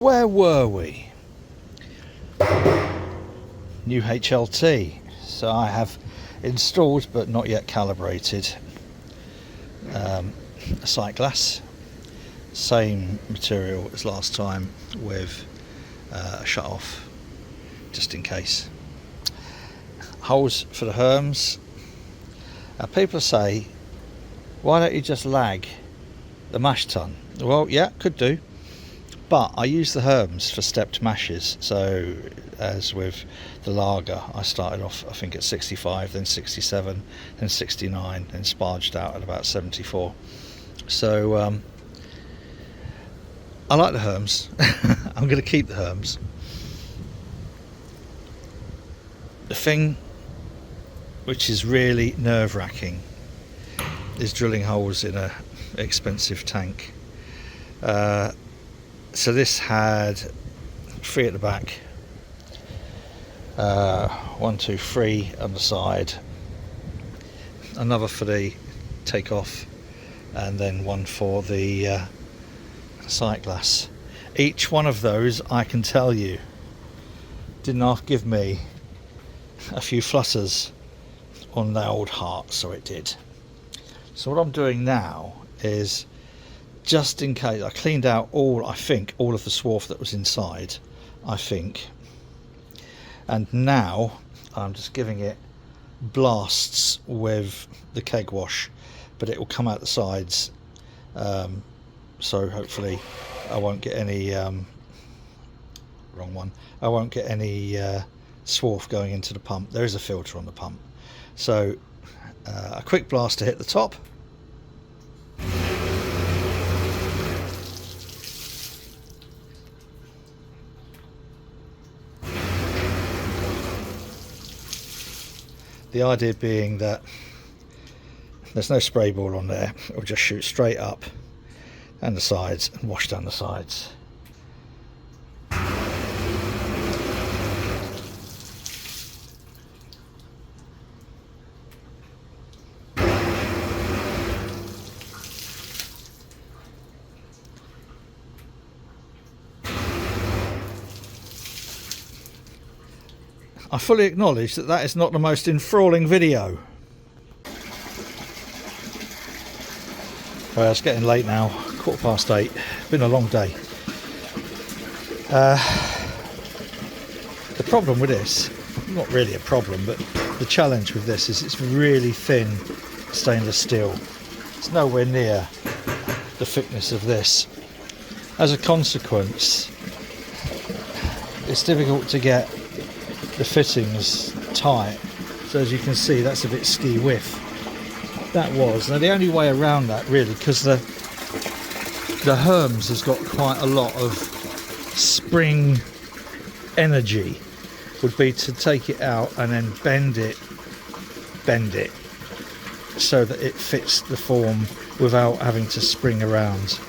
where were we? New HLT. So I have installed but not yet calibrated a sight glass, same material as last time with a shut off just in case. Holes for the Herms. People say, why don't you just lag the mash tun? Well, yeah, could do, but I use the Herms for stepped mashes. So as with the lager, I started off I think at 65, then 67, then 69, then sparged out at about 74. So I like the Herms. I'm going to keep the Herms. The thing which is really nerve-wracking is drilling holes in a expensive tank. So this had 3 at the back, 1, 2, 3 on the side, another for the takeoff, and then one for the sight glass. Each one of those, I can tell you, didn't half give me a few flutters on the old heart, so it did. So what I'm doing now is, just in case, I cleaned out I think all of the swarf that was inside, I think, and now I'm just giving it blasts with the keg wash, but it will come out the sides, so hopefully I won't get any wrong one, I won't get any swarf going into the pump. There is a filter on the pump, so a quick blast to hit the top. The idea being that there's no spray ball on there, it will just shoot straight up and the sides and wash down the sides. I fully acknowledge that that is not the most enthralling video. Well, it's getting late now, 8:15. Been a long day. The problem with this, not really a problem, but the challenge with this is it's really thin stainless steel. It's nowhere near the thickness of this. As a consequence, it's difficult to get the fittings tight. So as you can see, that's a bit ski whiff. That was. Now the only way around that, really, because the Herms has got quite a lot of spring energy, would be to take it out and then bend it so that it fits the form without having to spring around,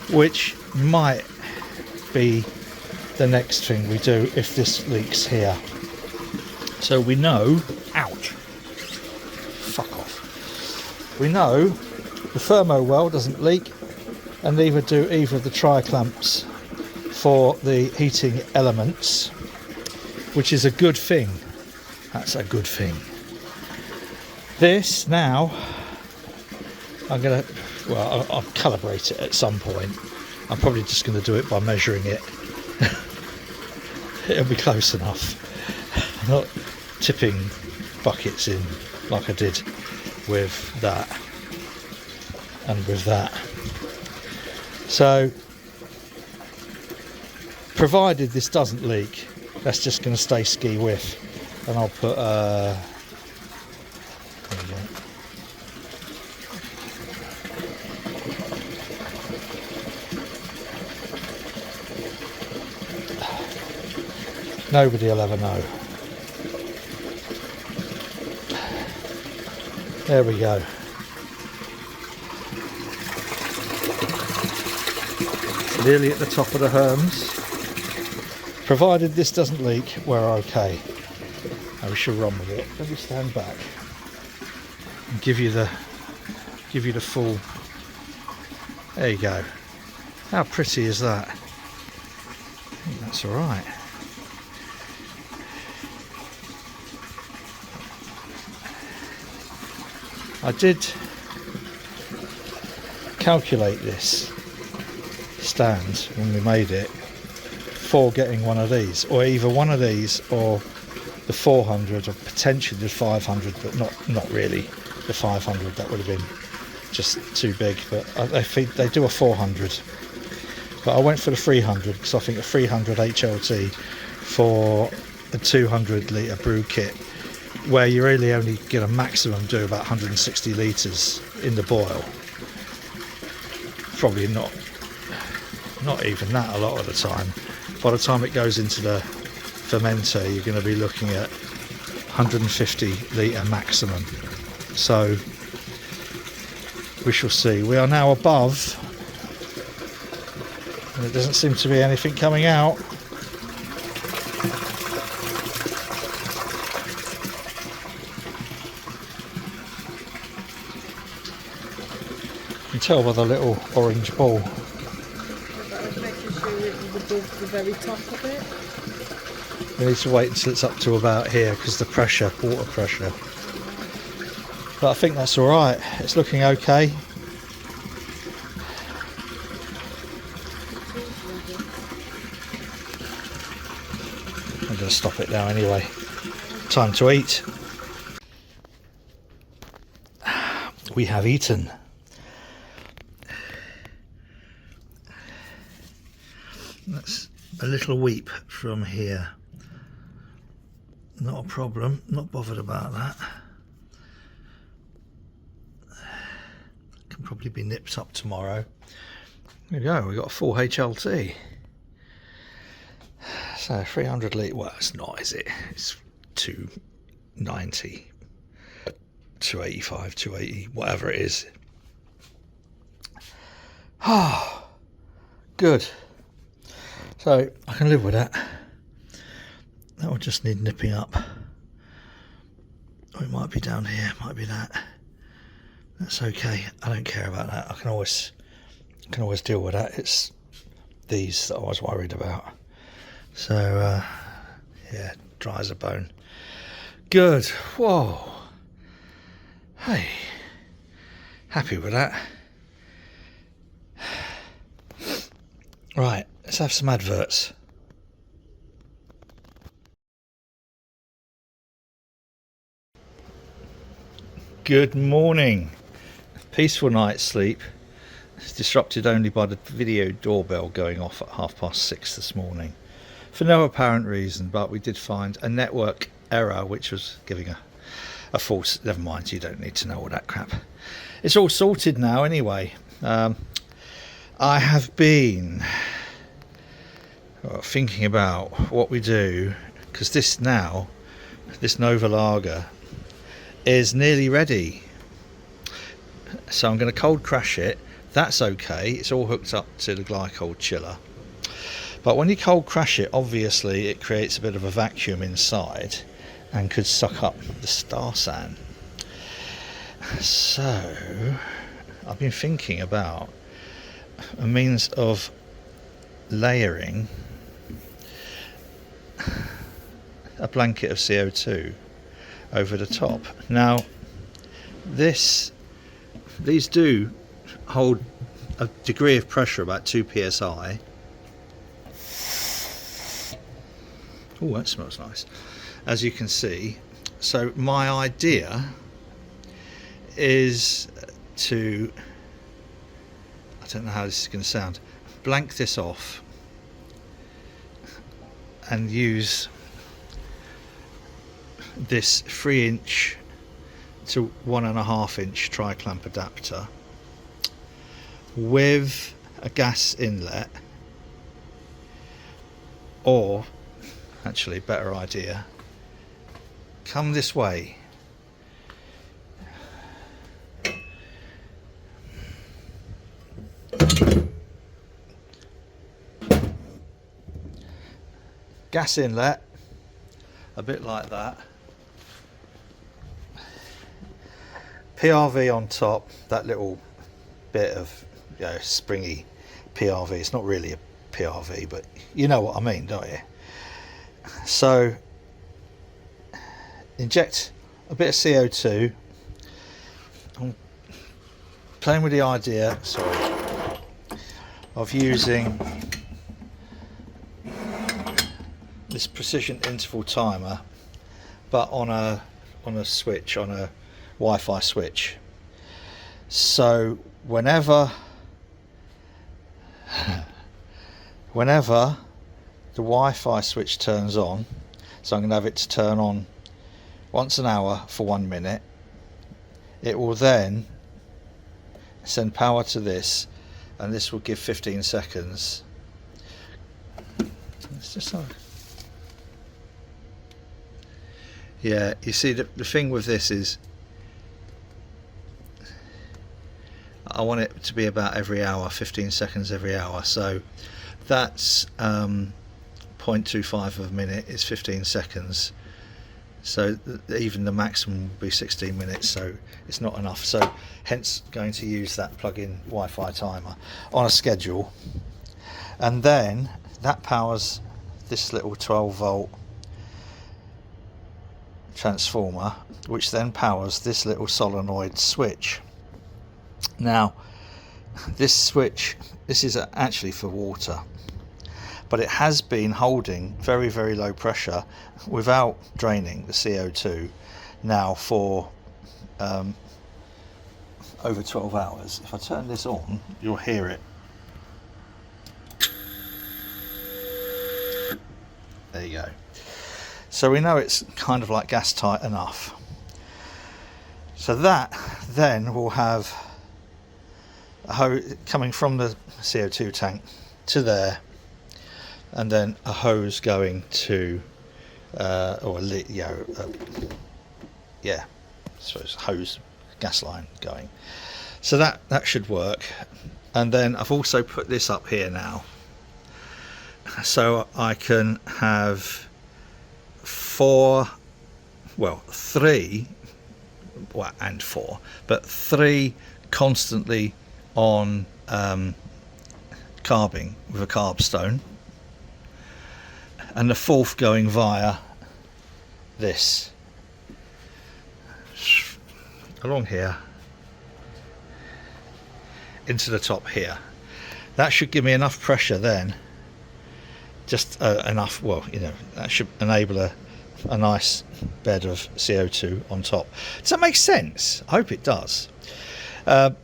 which might be the next thing we do if this leaks here. So we know, ouch, fuck off, we know the thermo well doesn't leak, and neither do either of the tri-clamps for the heating elements, which is a good thing. That's a good thing. This now, I'm gonna, well, I'll calibrate it at some point. I'm probably just going to do it by measuring it. It'll be close enough. I'm not tipping buckets in like I did with that and with that. So, provided this doesn't leak, that's just going to stay ski whiff, and I'll put nobody will ever know. There we go. It's nearly at the top of the Herms. Provided this doesn't leak, we're okay. And we should run with it. Let me stand back and give you the full. There you go. How pretty is that? that's all right. I did calculate this stand when we made it for getting one of these, or either one of these or the 400, or potentially the 500, but not really the 500. That would have been just too big. But I think they do a 400. But I went for the 300 because I think a 300 HLT for a 200 litre brew kit, where you really only get a maximum do about 160 litres in the boil. Probably not even that a lot of the time. By the time it goes into the fermenter, you're going to be looking at 150 litre maximum. So we shall see. We are now above, and there doesn't seem to be anything coming out. You can tell by the little orange ball. Making sure it was above the very top of it. We need to wait until it's up to about here because the pressure, water pressure. But I think that's all right. It's looking okay. I'm going to stop it now anyway. Time to eat. We have eaten. That's a little weep from here. Not a problem, not bothered about that. Can probably be nipped up tomorrow. There we go, we got a full HLT. So 300 litre, well it's not, is it? It's 290, 285, 280, whatever it is. Ah, good. So I can live with that. That will just need nipping up. Or it might be down here, might be that. That's okay. I don't care about that. I can always deal with that. It's these that I was worried about. So yeah, dry as a bone. Good. Whoa. Hey. Happy with that. Right, let's have some adverts. Good morning. Peaceful night's sleep. It's disrupted only by the video doorbell going off at 6:30 this morning. For no apparent reason, but we did find a network error which was giving a false... Never mind, you don't need to know all that crap. It's all sorted now anyway. I have been thinking about what we do, because this Nova Lager is nearly ready, so I'm going to cold crash it. That's okay, it's all hooked up to the glycol chiller, but when you cold crash it, obviously it creates a bit of a vacuum inside and could suck up the star san. So I've been thinking about a means of layering a blanket of CO2 over the top. Now these do hold a degree of pressure, about 2 psi. Oh, that smells nice, as you can see. So my idea is to, I don't know how this is going to sound, blank this off and use this 3" to 1.5" tri-clamp adapter with a gas inlet, or actually, better idea, come this way. Gas inlet, a bit like that. PRV on top, that little bit of springy PRV. It's not really a PRV, but you know what I mean, don't you? So inject a bit of CO2. I'm playing with the idea, of using this precision interval timer, but on a switch, on a Wi-Fi switch. So whenever the Wi-Fi switch turns on, so I'm going to have it to turn on once an hour for 1 minute, it will then send power to this, and this will give 15 seconds. It's just like, yeah, you see the thing with this is I want it to be about every hour, 15 seconds every hour, so that's 0.25 of a minute is 15 seconds, so even the maximum will be 16 minutes, so it's not enough. So hence going to use that plug-in Wi-Fi timer on a schedule, and then that powers this little 12-volt transformer, which then powers this little solenoid switch. Now this switch, this is actually for water, but it has been holding very, very low pressure without draining the CO2 now for over 12 hours. If I turn this on, you'll hear it. There you go. So we know it's kind of like gas tight enough. So that then will have a hose coming from the CO2 tank to there, and then a hose going to so it's a hose gas line going. So that should work. And then I've also put this up here now, so I can have three constantly on carbing with a carb stone, and the fourth going via this along here into the top here. That should give me enough pressure then, just enough, that should enable a nice bed of CO2 on top. Does that make sense? I hope it does. It'd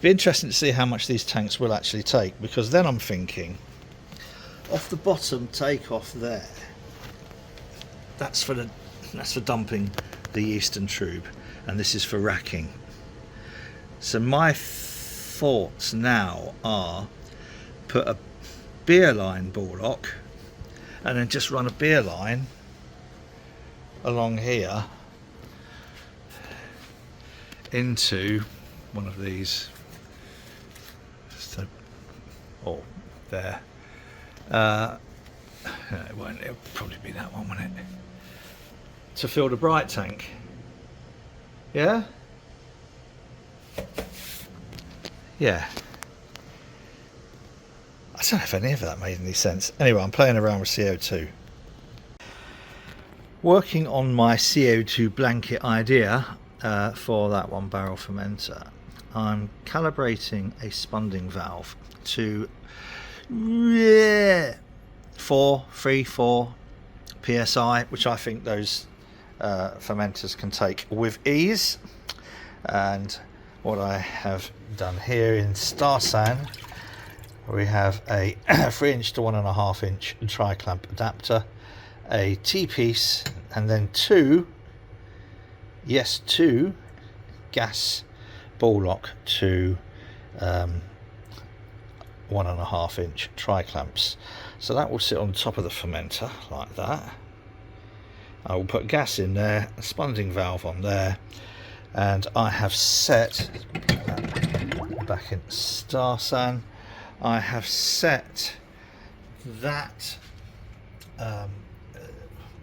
be interesting to see how much these tanks will actually take, because then I'm thinking off the bottom take off there, that's for dumping the yeast and tube, and this is for racking. So my thoughts now are put a beer line ball lock and then just run a beer line along here into one of these, there. No, it won't. It'll probably be that one, won't it? To fill the bright tank. Yeah? Yeah. I don't know if any of that made any sense. Anyway, I'm playing around with CO2. Working on my CO2 blanket idea for that 1 barrel fermenter. I'm calibrating a spunding valve to 4 psi, which I think those fermenters can take with ease. And what I have done here in Starsan, we have a 3" to 1.5" tri-clamp adapter, a T-piece, and then two gas ball lock to 1.5" tri-clamps. So that will sit on top of the fermenter like that. I will put gas in there, a spunding valve on there, and I have set, back in Starsan, I have set that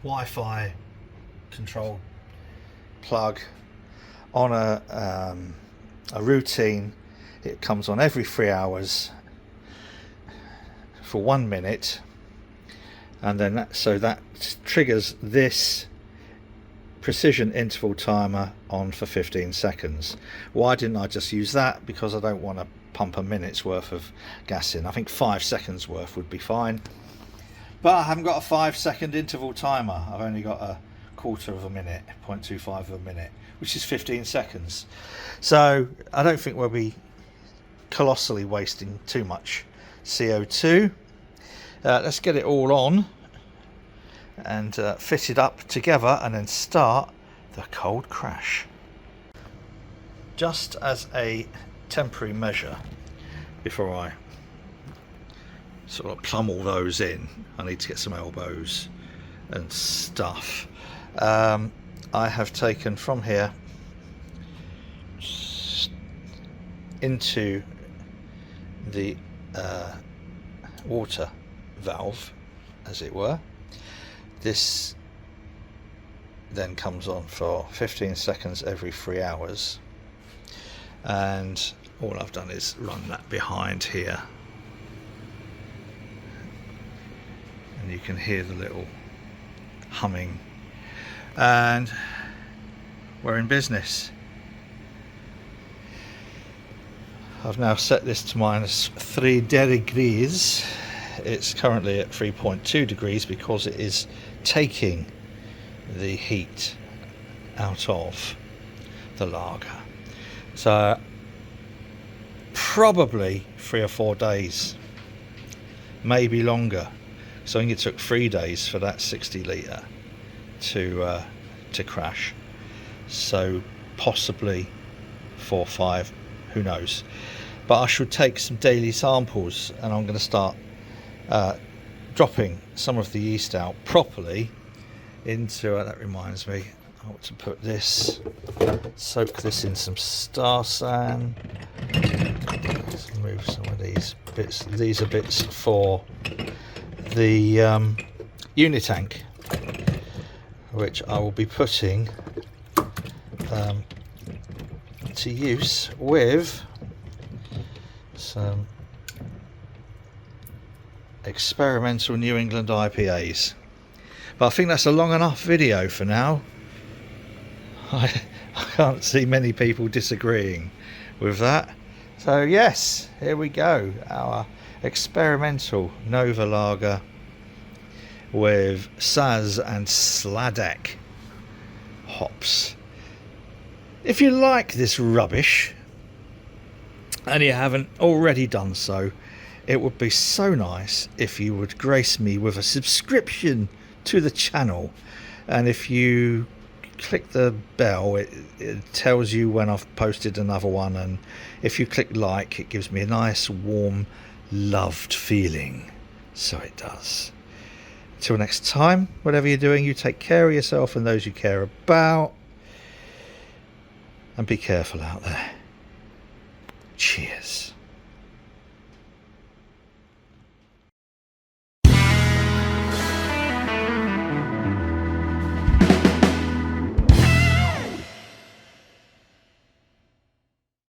Wi-Fi control plug on a routine. It comes on every 3 hours. for 1 minute, and then that triggers this precision interval timer on for 15 seconds. Why didn't I just use that? Because I don't want to pump a minute's worth of gas in. I think 5 seconds worth would be fine, but I haven't got a 5-second interval timer. I've only got a quarter of a minute, 0.25 of a minute, which is 15 seconds. So I don't think we'll be colossally wasting too much CO2. Let's get it all on and fit it up together and then start the cold crash. Just as a temporary measure, before I sort of plumb all those in, I need to get some elbows and stuff. I have taken from here into the water valve, as it were. This then comes on for 15 seconds every 3 hours, and all I've done is run that behind here, and you can hear the little humming, and we're in business. I've now set this to -3 degrees. It's currently at 3.2 degrees because it is taking the heat out of the lager. So probably 3 or 4 days, maybe longer. So I think it took 3 days for that 60 litre to crash. So possibly 4 or 5, who knows. But I should take some daily samples, and I'm going to start dropping some of the yeast out properly into, that reminds me, I want to put this, soak this in some star sand. Let's move some of these bits. These are bits for the unit tank, which I will be putting to use with some experimental New England IPAs. But I think that's a long enough video for now. I can't see many people disagreeing with that. So yes, here we go, our experimental Nova Lager with Saz and Sladek hops. If you like this rubbish and you haven't already done so, it would be so nice if you would grace me with a subscription to the channel, and if you click the bell, it tells you when I've posted another one, and if you click like, it gives me a nice warm loved feeling. So it does. Till next time, whatever you're doing, you take care of yourself and those you care about, and be careful out there. Cheers.